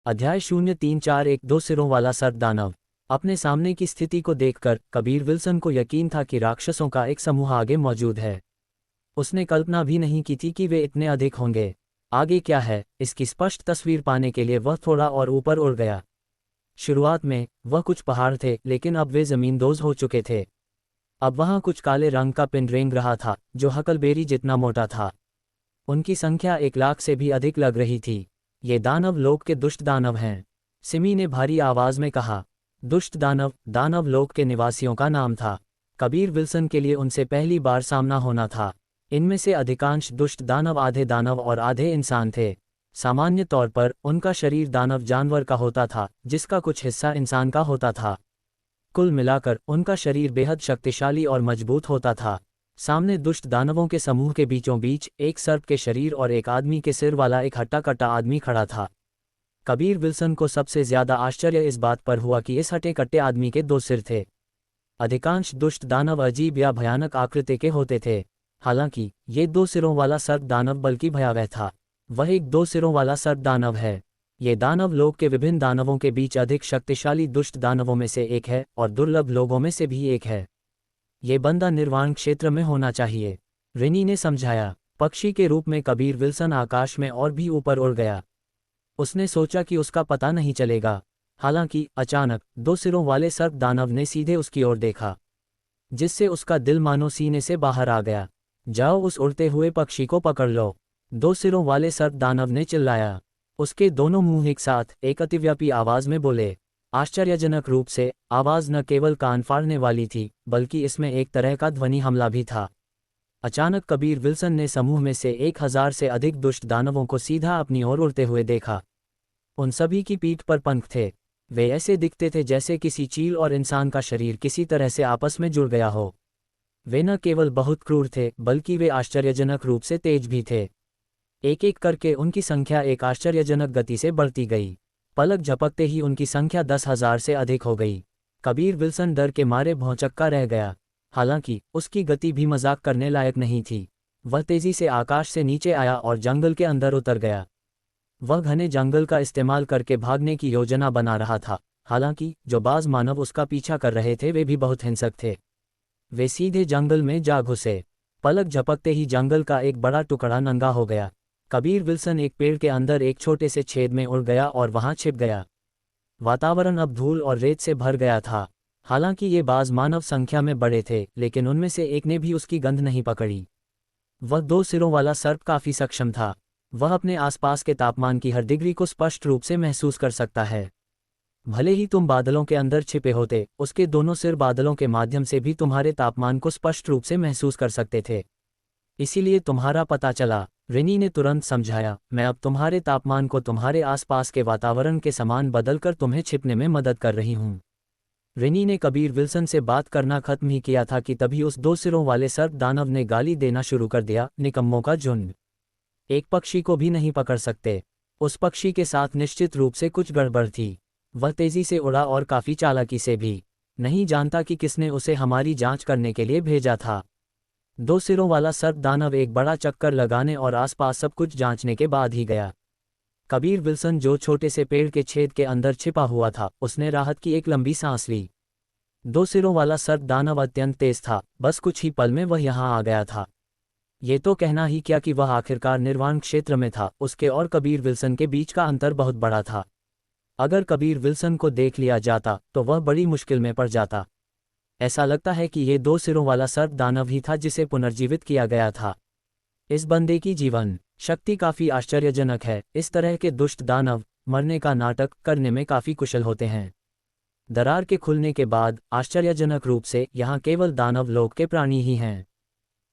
अध्याय 0341 दो सिरों वाला सर्प दानव। अपने सामने की स्थिति को देखकर कबीर विल्सन को यकीन था कि राक्षसों का एक समूह आगे मौजूद है। उसने कल्पना भी नहीं की थी कि वे इतने अधिक होंगे। आगे क्या है, इसकी स्पष्ट तस्वीर पाने के लिए वह थोड़ा और ऊपर उड़ गया। शुरुआत में वह कुछ पहाड़ थे, लेकिन अब वे ज़मींदोज़ हो चुके थे। अब वहाँ कुछ काले रंग का पिंड रेंग रहा था, जो हकलबेरी जितना मोटा था। उनकी संख्या 1 लाख से भी अधिक लग रही थी। ये दानव लोक के दुष्ट दानव हैं, सिमी ने भारी आवाज में कहा। दुष्ट दानव दानव लोक के निवासियों का नाम था। कबीर विल्सन के लिए उनसे पहली बार सामना होना था। इनमें से अधिकांश दुष्ट दानव आधे दानव और आधे इंसान थे। सामान्य तौर पर उनका शरीर दानव जानवर का होता था, जिसका कुछ हिस्सा इंसान का होता था। कुल मिलाकर उनका शरीर बेहद शक्तिशाली और मजबूत होता था। सामने दुष्ट दानवों के समूह के बीचों बीच एक सर्प के शरीर और एक आदमी के सिर वाला एक हट्टा कट्टा आदमी खड़ा था। कबीर विल्सन को सबसे ज्यादा आश्चर्य इस बात पर हुआ कि इस हट्टे कट्टे आदमी के 2 सिर थे। अधिकांश दुष्ट दानव अजीब या भयानक आकृति के होते थे, हालांकि ये 2 सिरों वाला सर्प दानव बल्कि भयावह था। वह एक 2 सिरों वाला सर्प दानव है। ये दानव लोक के विभिन्न दानवों के बीच अधिक शक्तिशाली दुष्ट दानवों में से एक है और दुर्लभ लोगों में से भी एक है। ये बंदा निर्वाण क्षेत्र में होना चाहिए, रिनी ने समझाया। पक्षी के रूप में कबीर विल्सन आकाश में और भी ऊपर उड़ गया। उसने सोचा कि उसका पता नहीं चलेगा। हालांकि अचानक 2 सिरों वाले सर्प दानव ने सीधे उसकी ओर देखा, जिससे उसका दिल मानो सीने से बाहर आ गया। जाओ, उस उड़ते हुए पक्षी को पकड़ लो, 2 सिरों वाले सर्प दानव ने चिल्लाया। उसके दोनों मुंह एक साथ एक अतिव्यापी आवाज में बोले। आश्चर्यजनक रूप से आवाज न केवल कान फाड़ने वाली थी, बल्कि इसमें एक तरह का ध्वनि हमला भी था। अचानक कबीर विल्सन ने समूह में से 1000 से अधिक दुष्ट दानवों को सीधा अपनी ओर उड़ते हुए देखा। उन सभी की पीठ पर पंख थे। वे ऐसे दिखते थे जैसे किसी चील और इंसान का शरीर किसी तरह से आपस में जुड़ गया हो। वे न केवल बहुत क्रूर थे, बल्कि वे आश्चर्यजनक रूप से तेज भी थे। एक एक करके उनकी संख्या एक आश्चर्यजनक गति से बढ़ती गई। पलक झपकते ही उनकी संख्या 10,000 से अधिक हो गई। कबीर विल्सन डर के मारे भौंचक्का रह गया। हालांकि उसकी गति भी मजाक करने लायक नहीं थी। वह तेजी से आकाश से नीचे आया और जंगल के अंदर उतर गया। वह घने जंगल का इस्तेमाल करके भागने की योजना बना रहा था। हालांकि जो बाज मानव उसका पीछा कर रहे थे वे भी बहुत हिंसक थे। वे सीधे जंगल में जा घुसे। पलक झपकते ही जंगल का एक बड़ा टुकड़ा नंगा हो गया। कबीर विल्सन एक पेड़ के अंदर एक छोटे से छेद में उड़ गया और वहां छिप गया। वातावरण अब धूल और रेत से भर गया था। हालांकि ये बाज मानव संख्या में बड़े थे, लेकिन उनमें से एक ने भी उसकी गंध नहीं पकड़ी। वह 2 सिरों वाला सर्प काफी सक्षम था। वह अपने आसपास के तापमान की हर डिग्री को स्पष्ट रूप से महसूस कर सकता है। भले ही तुम बादलों के अंदर छिपे होते, उसके दोनों सिर बादलों के माध्यम से भी तुम्हारे तापमान को स्पष्ट रूप से महसूस कर सकते थे। इसीलिए तुम्हारा पता चला, रिनी ने तुरंत समझाया। मैं अब तुम्हारे तापमान को तुम्हारे आसपास के वातावरण के समान बदलकर तुम्हें छिपने में मदद कर रही हूँ। रिनी ने कबीर विल्सन से बात करना खत्म ही किया था कि तभी उस 2 सिरों वाले सर्प दानव ने गाली देना शुरू कर दिया। निकम्मों का झुंड, एक पक्षी को भी नहीं पकड़ सकते। उस पक्षी के साथ निश्चित रूप से कुछ गड़बड़ थी। वह तेजी से उड़ा और काफी चालाकी से भी। नहीं जानता कि किसने उसे हमारी जांच करने के लिए भेजा था। 2 सिरों वाला सर्प दानव एक बड़ा चक्कर लगाने और आसपास सब कुछ जांचने के बाद ही गया। कबीर विल्सन जो छोटे से पेड़ के छेद के अंदर छिपा हुआ था, उसने राहत की एक लंबी सांस ली। 2 सिरों वाला सर्प दानव अत्यंत तेज था। बस कुछ ही पल में वह यहां आ गया था। ये तो कहना ही क्या कि वह आखिरकार निर्वाण क्षेत्र में था। उसके और कबीर विल्सन के बीच का अंतर बहुत बड़ा था। अगर कबीर विल्सन को देख लिया जाता तो वह बड़ी मुश्किल में पड़ जाता। ऐसा लगता है कि ये 2 सिरों वाला सर्प दानव ही था जिसे पुनर्जीवित किया गया था। इस बंदे की जीवन शक्ति काफी आश्चर्यजनक है। इस तरह के दुष्ट दानव मरने का नाटक करने में काफी कुशल होते हैं। दरार के खुलने के बाद आश्चर्यजनक रूप से यहाँ केवल दानव लोक के प्राणी ही हैं।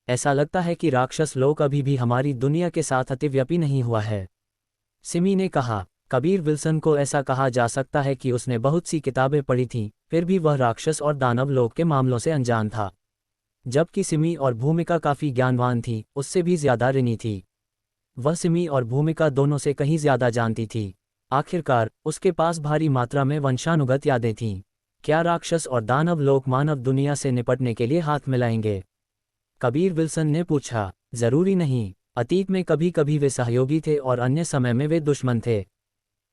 ऐसा लगता है कि राक्षस लोक अभी भी हमारी दुनिया के साथ अतिव्यापी नहीं हुआ है, सिमी ने कहा। कबीर विल्सन को ऐसा कहा जा सकता है कि उसने बहुत सी किताबें पढ़ी थीं, फिर भी वह राक्षस और दानव लोक के मामलों से अनजान था। जबकि सिमी और भूमिका काफी ज्ञानवान थी, उससे भी ज्यादा रिनी थी। वह सिमी और भूमिका दोनों से कहीं ज्यादा जानती थी। आखिरकार उसके पास भारी मात्रा में वंशानुगत यादें थीं। क्या राक्षस और दानव लोक मानव दुनिया से निपटने के लिए हाथ मिलाएंगे? कबीर विल्सन ने पूछा। जरूरी नहीं, अतीत में कभी कभी वे सहयोगी थे और अन्य समय में वे दुश्मन थे।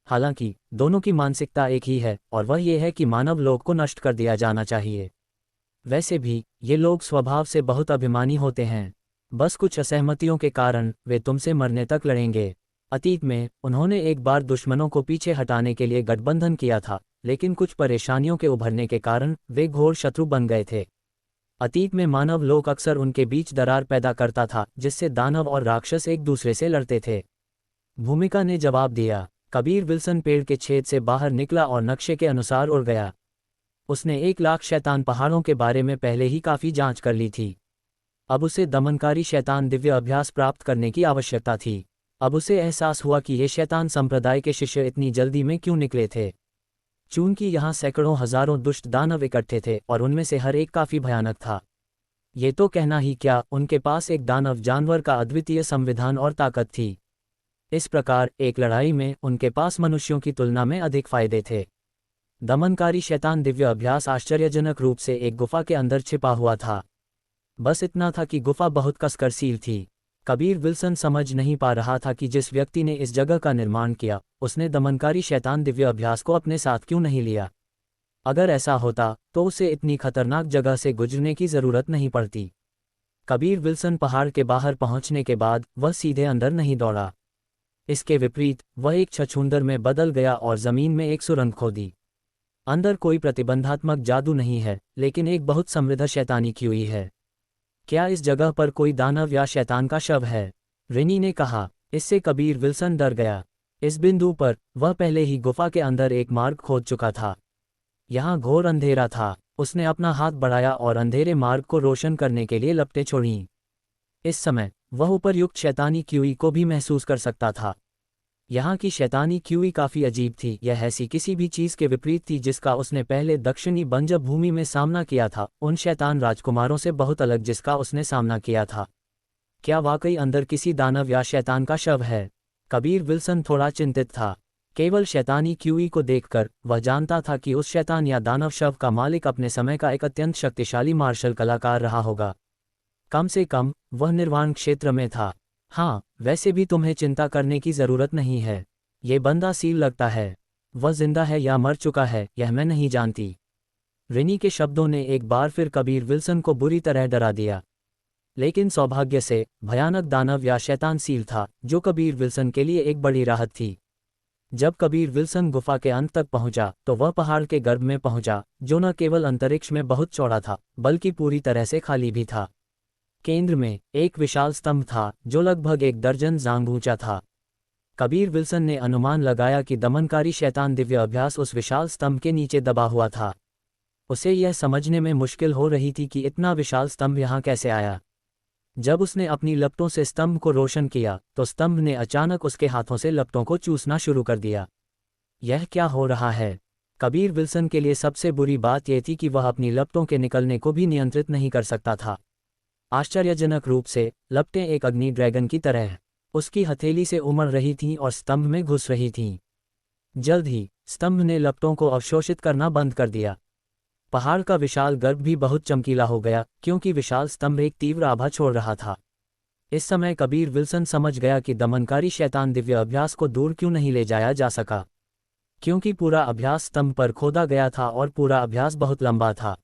हालांकि दोनों की मानसिकता एक ही है, और वह ये है कि मानव लोक को नष्ट कर दिया जाना चाहिए। वैसे भी ये लोग स्वभाव से बहुत अभिमानी होते हैं। बस कुछ असहमतियों के कारण वे तुमसे मरने तक लड़ेंगे। अतीत में उन्होंने एक बार दुश्मनों को पीछे हटाने के लिए गठबंधन किया था, लेकिन कुछ परेशानियों के उभरने के कारण वे घोर शत्रु बन गए थे। अतीत में मानव लोक अक्सर उनके बीच दरार पैदा करता था, जिससे दानव और राक्षस एक दूसरे से लड़ते थे। भूमिका ने जवाब दिया। कबीर विल्सन पेड़ के छेद से बाहर निकला और नक्शे के अनुसार उड़ गया। उसने 1 लाख शैतान पहाड़ों के बारे में पहले ही काफ़ी जांच कर ली थी। अब उसे दमनकारी शैतान दिव्य अभ्यास प्राप्त करने की आवश्यकता थी। अब उसे एहसास हुआ कि ये शैतान संप्रदाय के शिष्य इतनी जल्दी में क्यों निकले थे। चूंकि यहाँ सैकड़ों हजारों दुष्ट दानव इकट्ठे थे और उनमें से हर एक काफ़ी भयानक था। ये तो कहना ही क्या, उनके पास एक दानव जानवर का अद्वितीय संविधान और ताकत थी। इस प्रकार एक लड़ाई में उनके पास मनुष्यों की तुलना में अधिक फायदे थे। दमनकारी शैतान दिव्य अभ्यास आश्चर्यजनक रूप से एक गुफा के अंदर छिपा हुआ था। बस इतना था कि गुफा बहुत कसकर सील थी। कबीर विल्सन समझ नहीं पा रहा था कि जिस व्यक्ति ने इस जगह का निर्माण किया, उसने दमनकारी शैतान दिव्य अभ्यास को अपने साथ क्यों नहीं लिया। अगर ऐसा होता तो उसे इतनी खतरनाक जगह से गुजरने की जरूरत नहीं पड़ती। कबीर विल्सन पहाड़ के बाहर पहुंचने के बाद वह सीधे अंदर नहीं दौड़ा। इसके विपरीत वह एक छछूंदर में बदल गया और जमीन में एक सुरंग खोदी। अंदर कोई प्रतिबंधात्मक जादू नहीं है, लेकिन एक बहुत समृद्ध शैतानी की हुई है। क्या इस जगह पर कोई दानव या शैतान का शव है? रिनी ने कहा। इससे कबीर विल्सन डर गया। इस बिंदु पर वह पहले ही गुफा के अंदर एक मार्ग खोद चुका था। यहाँ घोर अंधेरा था। उसने अपना हाथ बढ़ाया और अंधेरे मार्ग को रोशन करने के लिए लपटें छोड़ीं। इस समय वह उपर्युक्त शैतानी क्यूई को भी महसूस कर सकता था। यहाँ की शैतानी क्यूई काफ़ी अजीब थी। यह ऐसी किसी भी चीज़ के विपरीत थी जिसका उसने पहले दक्षिणी बंजर भूमि में सामना किया था, उन शैतान राजकुमारों से बहुत अलग जिसका उसने सामना किया था। क्या वाकई अंदर किसी दानव या शैतान का शव है? कबीर विल्सन थोड़ा चिंतित था। केवल शैतानी क्यूई को देखकर वह जानता था कि उस शैतान या दानव शव का मालिक अपने समय का एक अत्यंत शक्तिशाली मार्शल कलाकार रहा होगा। कम से कम वह निर्वाण क्षेत्र में था। हाँ, वैसे भी तुम्हें चिंता करने की ज़रूरत नहीं है। ये बंदा सील लगता है। वह जिंदा है या मर चुका है यह मैं नहीं जानती। रिनी के शब्दों ने एक बार फिर कबीर विल्सन को बुरी तरह डरा दिया। लेकिन सौभाग्य से भयानक दानव या शैतान सील था, जो कबीर विल्सन के लिए एक बड़ी राहत थी। जब कबीर विल्सन गुफा के अंत तक पहुंचा तो वह पहाड़ के गर्भ में पहुंचा, जो न केवल अंतरिक्ष में बहुत चौड़ा था, बल्कि पूरी तरह से खाली भी था। केंद्र में एक विशाल स्तंभ था जो लगभग 1 दर्जन जांघ ऊंचा था। कबीर विल्सन ने अनुमान लगाया कि दमनकारी शैतान दिव्य अभ्यास उस विशाल स्तंभ के नीचे दबा हुआ था। उसे यह समझने में मुश्किल हो रही थी कि इतना विशाल स्तंभ यहाँ कैसे आया। जब उसने अपनी लपटों से स्तंभ को रोशन किया तो स्तंभ ने अचानक उसके हाथों से लपटों को चूसना शुरू कर दिया। यह क्या हो रहा है? कबीर विल्सन के लिए सबसे बुरी बात यह थी कि वह अपनी लपटों के निकलने को भी नियंत्रित नहीं कर सकता था। आश्चर्यजनक रूप से लपटें एक अग्नि ड्रैगन की तरह उसकी हथेली से उमड़ रही थीं और स्तंभ में घुस रही थीं। जल्द ही स्तंभ ने लपटों को अवशोषित करना बंद कर दिया। पहाड़ का विशाल गर्भ भी बहुत चमकीला हो गया, क्योंकि विशाल स्तंभ एक तीव्र आभा छोड़ रहा था। इस समय कबीर विल्सन समझ गया कि दमनकारी शैतान दिव्य अभ्यास को दूर क्यों नहीं ले जाया जा सका, क्योंकि पूरा अभ्यास स्तंभ पर खोदा गया था और पूरा अभ्यास बहुत लंबा था।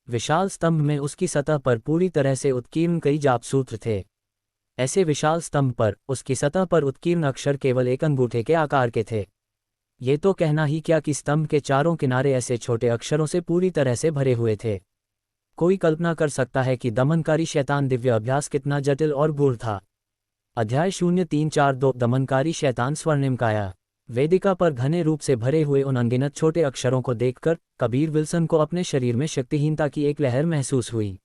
विशाल स्तंभ में उसकी सतह पर पूरी तरह से उत्कीर्ण कई जाप सूत्र थे। ऐसे विशाल स्तंभ पर उसकी सतह पर उत्कीर्ण अक्षर केवल एक अंगूठे के आकार के थे। ये तो कहना ही क्या कि स्तंभ के चारों किनारे ऐसे छोटे अक्षरों से पूरी तरह से भरे हुए थे। कोई कल्पना कर सकता है कि दमनकारी शैतान दिव्य अभ्यास कितना जटिल और गूढ़ था। अध्याय 0342 दमनकारी शैतान स्वर्णिम काया। वेदिका पर घने रूप से भरे हुए उन अनगिनत छोटे अक्षरों को देखकर कबीर विल्सन को अपने शरीर में शक्तिहीनता की एक लहर महसूस हुई।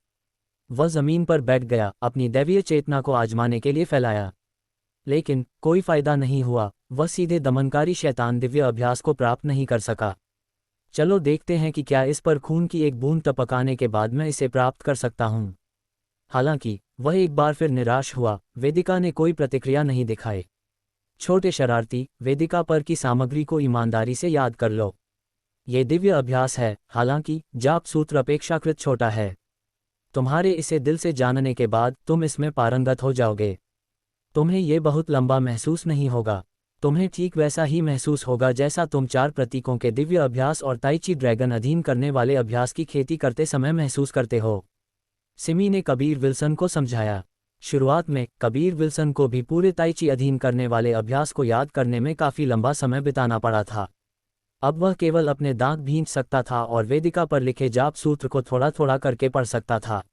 वह जमीन पर बैठ गया, अपनी दैवीय चेतना को आजमाने के लिए फैलाया। लेकिन कोई फायदा नहीं हुआ। वह सीधे दमनकारी शैतान दिव्य अभ्यास को प्राप्त नहीं कर सका। चलो देखते हैं कि क्या इस पर खून की एक बूंद टपकाने के बाद मैं इसे प्राप्त कर सकता हूँ। हालांकि वह एक बार फिर निराश हुआ। वेदिका ने कोई प्रतिक्रिया नहीं दिखाई। छोटे शरारती, वेदिका पर की सामग्री को ईमानदारी से याद कर लो। ये दिव्य अभ्यास है, हालांकि जाप सूत्र अपेक्षाकृत छोटा है। तुम्हारे इसे दिल से जानने के बाद तुम इसमें पारंगत हो जाओगे। तुम्हें ये बहुत लंबा महसूस नहीं होगा। तुम्हें ठीक वैसा ही महसूस होगा जैसा तुम 4 प्रतीकों के दिव्य अभ्यास और ताइची ड्रैगन अधीन करने वाले अभ्यास की खेती करते समय महसूस करते हो। सिमी ने कबीर विल्सन को समझाया। शुरुआत में कबीर विल्सन को भी पूरे ताइची अधीन करने वाले अभ्यास को याद करने में काफ़ी लंबा समय बिताना पड़ा था। अब वह केवल अपने दांत भींच सकता था और वेदिका पर लिखे जाप सूत्र को थोड़ा थोड़ा करके पढ़ सकता था।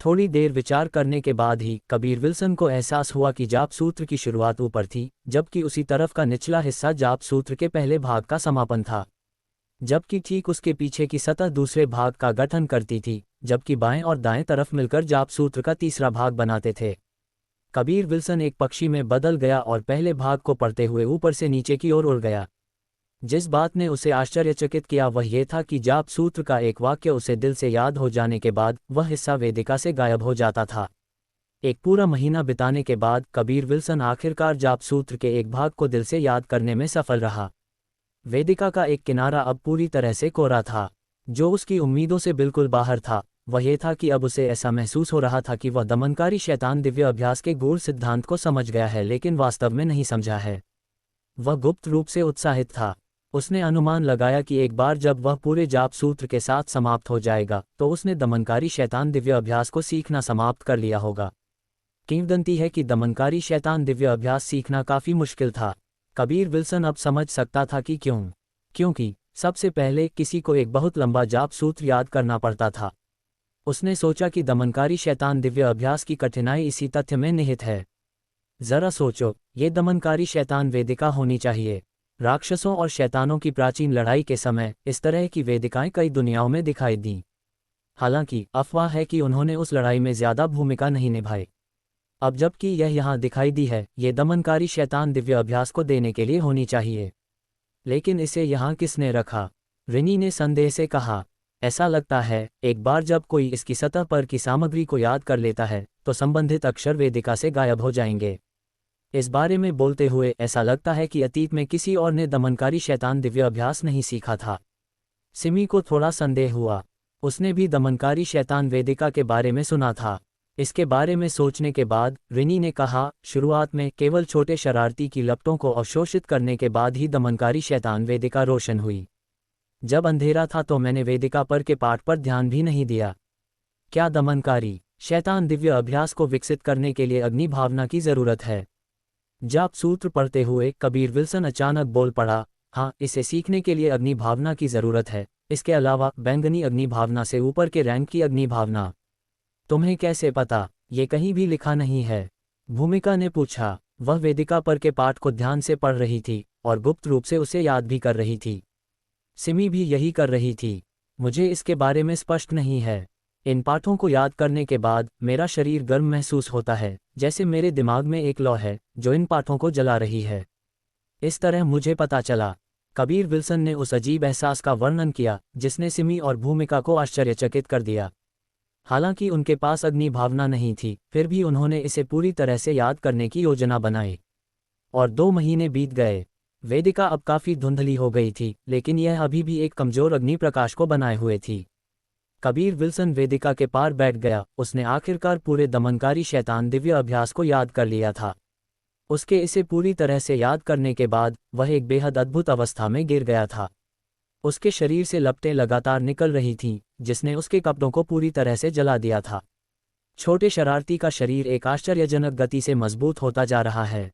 थोड़ी देर विचार करने के बाद ही कबीर विल्सन को एहसास हुआ कि जाप सूत्र की शुरुआत ऊपर थी, जबकि उसी तरफ का निचला हिस्सा जाप सूत्र के पहले भाग का समापन था, जबकि ठीक उसके पीछे की सतह दूसरे भाग का गठन करती थी, जबकि बाएं और दाएं तरफ मिलकर जाप सूत्र का तीसरा भाग बनाते थे। कबीर विल्सन एक पक्षी में बदल गया और पहले भाग को पढ़ते हुए ऊपर से नीचे की ओर उड़ गया। जिस बात ने उसे आश्चर्यचकित किया वह ये था कि जाप सूत्र का एक वाक्य उसे दिल से याद हो जाने के बाद वह हिस्सा वेदिका से गायब हो जाता था। एक पूरा महीना बिताने के बाद कबीर विल्सन आखिरकार जाप सूत्र के एक भाग को दिल से याद करने में सफल रहा। वेदिका का एक किनारा अब पूरी तरह से कोरा था। जो उसकी उम्मीदों से बिल्कुल बाहर था वह ये था कि अब उसे ऐसा महसूस हो रहा था कि वह दमनकारी शैतान दिव्य अभ्यास के गूढ़ सिद्धांत को समझ गया है, लेकिन वास्तव में नहीं समझा है। वह गुप्त रूप से उत्साहित था। उसने अनुमान लगाया कि एक बार जब वह पूरे जाप सूत्र के साथ समाप्त हो जाएगा तो उसने दमनकारी शैतान दिव्य अभ्यास को सीखना समाप्त कर लिया होगा। किंवदंती है कि दमनकारी शैतान दिव्य अभ्यास सीखना काफ़ी मुश्किल था। कबीर विल्सन अब समझ सकता था कि क्यों। क्योंकि सबसे पहले किसी को एक बहुत लंबा जाप सूत्र याद करना पड़ता था। उसने सोचा कि दमनकारी शैतान दिव्य अभ्यास की कठिनाई इसी तथ्य में निहित है। जरा सोचो, ये दमनकारी शैतान वेदिका होनी चाहिए। राक्षसों और शैतानों की प्राचीन लड़ाई के समय इस तरह की वेदिकाएं कई दुनियाओं में दिखाई दीं। हालांकि अफवाह है कि उन्होंने उस लड़ाई में ज़्यादा भूमिका नहीं निभाई। अब जबकि यह यहाँ दिखाई दी है, ये दमनकारी शैतान दिव्य अभ्यास को देने के लिए होनी चाहिए। लेकिन इसे यहाँ किसने रखा? रिनी ने संदेह से कहा। ऐसा लगता है एक बार जब कोई इसकी सतह पर की सामग्री को याद कर लेता है तो संबंधित अक्षर वेदिका से गायब हो जाएंगे। इस बारे में बोलते हुए ऐसा लगता है कि अतीत में किसी और ने दमनकारी शैतान दिव्य अभ्यास नहीं सीखा था। सिमी को थोड़ा संदेह हुआ। उसने भी दमनकारी शैतान वेदिका के बारे में सुना था। इसके बारे में सोचने के बाद रिनी ने कहा, शुरुआत में केवल छोटे शरारती की लपटों को अवशोषित करने के बाद ही दमनकारी शैतान वेदिका रोशन हुई। जब अंधेरा था तो मैंने वेदिका पर के पाठ पर ध्यान भी नहीं दिया। क्या दमनकारी शैतान दिव्य अभ्यास को विकसित करने के लिए अग्नि भावना की ज़रूरत है? जाप सूत्र पढ़ते हुए कबीर विल्सन अचानक बोल पड़ा, हाँ, इसे सीखने के लिए अग्नि भावना की ज़रूरत है। इसके अलावा बैंगनी अग्नि भावना से ऊपर के रैंक की अग्नि भावना। तुम्हें कैसे पता? ये कहीं भी लिखा नहीं है, भूमिका ने पूछा। वह वेदिका पर के पाठ को ध्यान से पढ़ रही थी और गुप्त रूप से उसे याद भी कर रही थी। सिमी भी यही कर रही थी। मुझे इसके बारे में स्पष्ट नहीं है। इन पाठों को याद करने के बाद मेरा शरीर गर्म महसूस होता है, जैसे मेरे दिमाग में एक लौ है जो इन पाठों को जला रही है। इस तरह मुझे पता चला। कबीर विल्सन ने उस अजीब एहसास का वर्णन किया जिसने सिमी और भूमिका को आश्चर्यचकित कर दिया। हालांकि उनके पास अग्नि भावना नहीं थी, फिर भी उन्होंने इसे पूरी तरह से याद करने की योजना बनाई। और 2 महीने बीत गए। वेदिका अब काफ़ी धुंधली हो गई थी, लेकिन यह अभी भी एक कमज़ोर अग्नि प्रकाश को बनाए हुए थी। कबीर विल्सन वेदिका के पार बैठ गया। उसने आखिरकार पूरे दमनकारी शैतान दिव्य अभ्यास को याद कर लिया था। उसके इसे पूरी तरह से याद करने के बाद वह एक बेहद अद्भुत अवस्था में गिर गया था। उसके शरीर से लपटें लगातार निकल रही थीं, जिसने उसके कपड़ों को पूरी तरह से जला दिया था। छोटे शरारती का शरीर एक आश्चर्यजनक गति से मजबूत होता जा रहा है।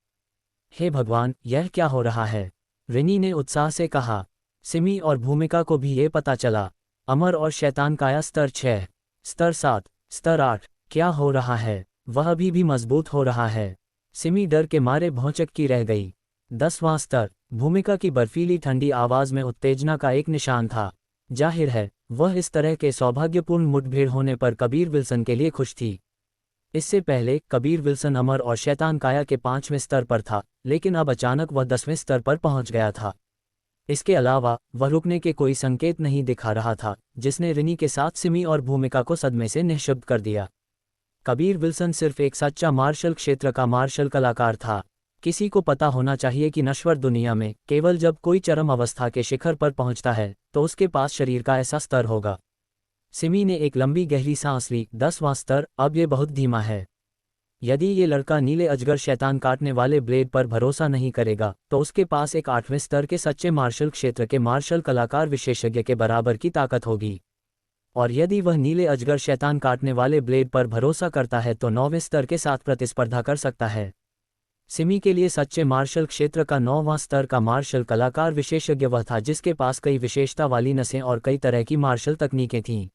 हे भगवान, यह क्या हो रहा है? रिनी ने उत्साह से कहा। सिमी और भूमिका को भी ये पता चला। अमर और शैतान काया स्तर 6, स्तर 7, स्तर 8, क्या हो रहा है? वह अभी भी मजबूत हो रहा है। सिमी डर के मारे भौंचक्की रह गई। 10वां स्तर। भूमिका की बर्फीली ठंडी आवाज़ में उत्तेजना का एक निशान था। जाहिर है वह इस तरह के सौभाग्यपूर्ण मुठभेड़ होने पर कबीर विल्सन के लिए खुश थी। इससे पहले कबीर विल्सन अमर और शैतान काया के 5वें स्तर पर था, लेकिन अब अचानक वह 10वें स्तर पर पहुंच गया था। इसके अलावा वह रुकने के कोई संकेत नहीं दिखा रहा था, जिसने रिनी के साथ सिमी और भूमिका को सदमे से निःशब्द कर दिया। कबीर विल्सन सिर्फ एक सच्चा मार्शल क्षेत्र का मार्शल कलाकार था। किसी को पता होना चाहिए कि नश्वर दुनिया में केवल जब कोई चरम अवस्था के शिखर पर पहुंचता है तो उसके पास शरीर का ऐसा स्तर होगा। सिमी ने एक लंबी गहरी सांस ली। 10वां स्तर, अब ये बहुत धीमा है। यदि ये लड़का नीले अजगर शैतान काटने वाले ब्लेड पर भरोसा नहीं करेगा तो उसके पास एक 8वें स्तर के सच्चे मार्शल क्षेत्र के मार्शल कलाकार विशेषज्ञ के बराबर की ताकत होगी। और यदि वह नीले अजगर शैतान काटने वाले ब्लेड पर भरोसा करता है तो 9वें स्तर के साथ प्रतिस्पर्धा कर सकता है। सिमी के लिए सच्चे मार्शल क्षेत्र का 9वां स्तर का मार्शल कलाकार विशेषज्ञ वह था जिसके पास कई विशेषता वाली नसें और कई तरह की मार्शल तकनीकें थीं।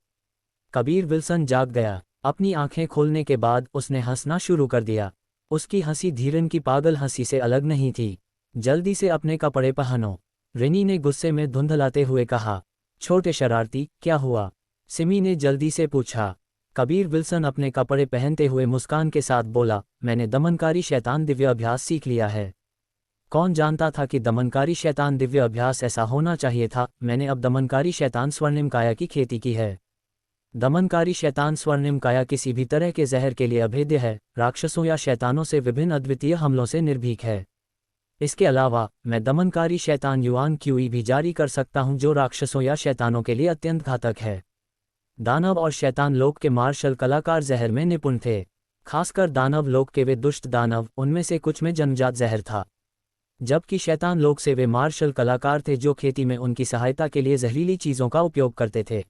कबीर विल्सन जाग गया। अपनी आंखें खोलने के बाद उसने हंसना शुरू कर दिया। उसकी हंसी धीरन की पागल हंसी से अलग नहीं थी। जल्दी से अपने कपड़े पहनो, रिनी ने गुस्से में धुंधलाते हुए कहा। छोटे शरारती, क्या हुआ? सिमी ने जल्दी से पूछा। कबीर विल्सन अपने कपड़े पहनते हुए मुस्कान के साथ बोला, मैंने दमनकारी शैतान दिव्य अभ्यास सीख लिया है। कौन जानता था कि दमनकारी शैतान दिव्य अभ्यास ऐसा होना चाहिए था। मैंने अब दमनकारी शैतान स्वर्णिम काया की खेती की है। दमनकारी शैतान स्वर्णिम काया किसी भी तरह के जहर के लिए अभेद्य है, राक्षसों या शैतानों से विभिन्न अद्वितीय हमलों से निर्भीक है। इसके अलावा मैं दमनकारी शैतान युआन क्यूई भी जारी कर सकता हूं जो राक्षसों या शैतानों के लिए अत्यंत घातक है। दानव और शैतान लोक के मार्शल कलाकार जहर में निपुण थे। खासकर दानव लोक के वे दुष्ट दानव, उनमें से कुछ में जन्मजात जहर था, जबकि शैतान लोक से वे मार्शल कलाकार थे जो खेती में उनकी सहायता के लिए जहरीली चीज़ों का उपयोग करते थे।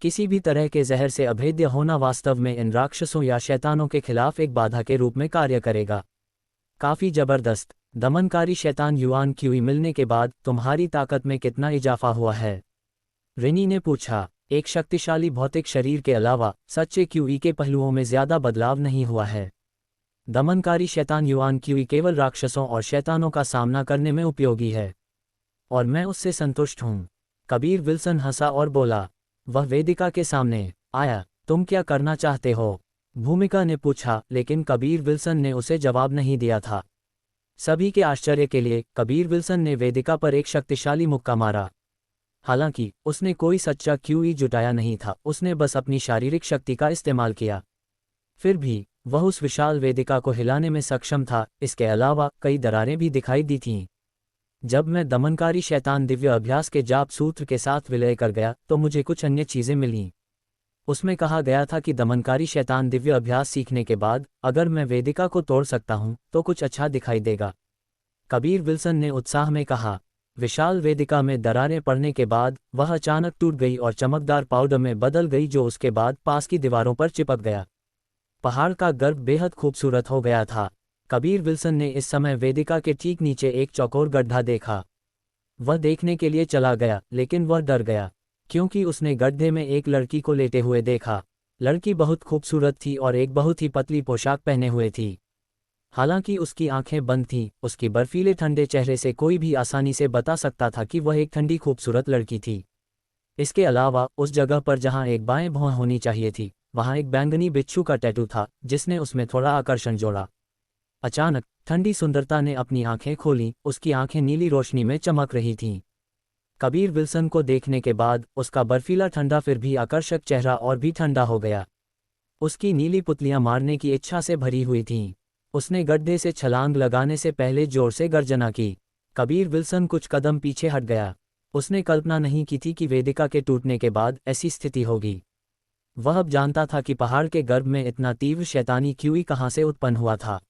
किसी भी तरह के जहर से अभेद्य होना वास्तव में इन राक्षसों या शैतानों के खिलाफ एक बाधा के रूप में कार्य करेगा। काफ़ी जबरदस्त। दमनकारी शैतान युआन क्यूई मिलने के बाद तुम्हारी ताकत में कितना इजाफा हुआ है? रिनी ने पूछा। एक शक्तिशाली भौतिक शरीर के अलावा सच्चे क्यूई के पहलुओं में ज़्यादा बदलाव नहीं हुआ है। दमनकारी शैतान युआन क्यूई केवल राक्षसों और शैतानों का सामना करने में उपयोगी है, और मैं उससे संतुष्ट हूँ। कबीर विल्सन हंसा और बोला। वह वेदिका के सामने आया। तुम क्या करना चाहते हो? भूमिका ने पूछा, लेकिन कबीर विल्सन ने उसे जवाब नहीं दिया था। सभी के आश्चर्य के लिए कबीर विल्सन ने वेदिका पर एक शक्तिशाली मुक्का मारा। हालांकि उसने कोई सच्चा क्यूई जुटाया नहीं था, उसने बस अपनी शारीरिक शक्ति का इस्तेमाल किया। फिर भी वह उस विशाल वेदिका को हिलाने में सक्षम था। इसके अलावा कई दरारें भी दिखाई दी थीं। जब मैं दमनकारी शैतान दिव्य अभ्यास के जाप सूत्र के साथ विलय कर गया तो मुझे कुछ अन्य चीज़ें मिलीं। उसमें कहा गया था कि दमनकारी शैतान दिव्य अभ्यास सीखने के बाद अगर मैं वेदिका को तोड़ सकता हूं तो कुछ अच्छा दिखाई देगा। कबीर विल्सन ने उत्साह में कहा। विशाल वेदिका में दरारें पड़ने के बाद वह अचानक टूट गई और चमकदार पाउडर में बदल गई जो उसके बाद पास की दीवारों पर चिपक गया। पहाड़ का गर्भ बेहद खूबसूरत हो गया था। कबीर विल्सन ने इस समय वेदिका के ठीक नीचे एक चौकोर गड्ढा देखा। वह देखने के लिए चला गया, लेकिन वह डर गया क्योंकि उसने गड्ढे में एक लड़की को लेटे हुए देखा। लड़की बहुत खूबसूरत थी और एक बहुत ही पतली पोशाक पहने हुए थी। हालांकि उसकी आंखें बंद थीं, उसकी बर्फीले ठंडे चेहरे से कोई भी आसानी से बता सकता था कि वह एक ठंडी खूबसूरत लड़की थी। इसके अलावा उस जगह पर जहां एक बाएं भौं होनी चाहिए थी वहां एक बैंगनी बिच्छू का टैटू था जिसने उसमें थोड़ा आकर्षण जोड़ा। अचानक ठंडी सुंदरता ने अपनी आंखें खोलीं। उसकी आंखें नीली रोशनी में चमक रही थीं। कबीर विल्सन को देखने के बाद उसका बर्फीला ठंडा फिर भी आकर्षक चेहरा और भी ठंडा हो गया। उसकी नीली पुतलियां मारने की इच्छा से भरी हुई थीं। उसने गड्ढे से छलांग लगाने से पहले जोर से गर्जना की। कबीर विल्सन कुछ कदम पीछे हट गया। उसने कल्पना नहीं की थी कि वेदिका के टूटने के बाद ऐसी स्थिति होगी। वह अब जानता था कि पहाड़ के गर्भ में इतना तीव्र शैतानी क्यूई कहाँ से उत्पन्न हुआ था।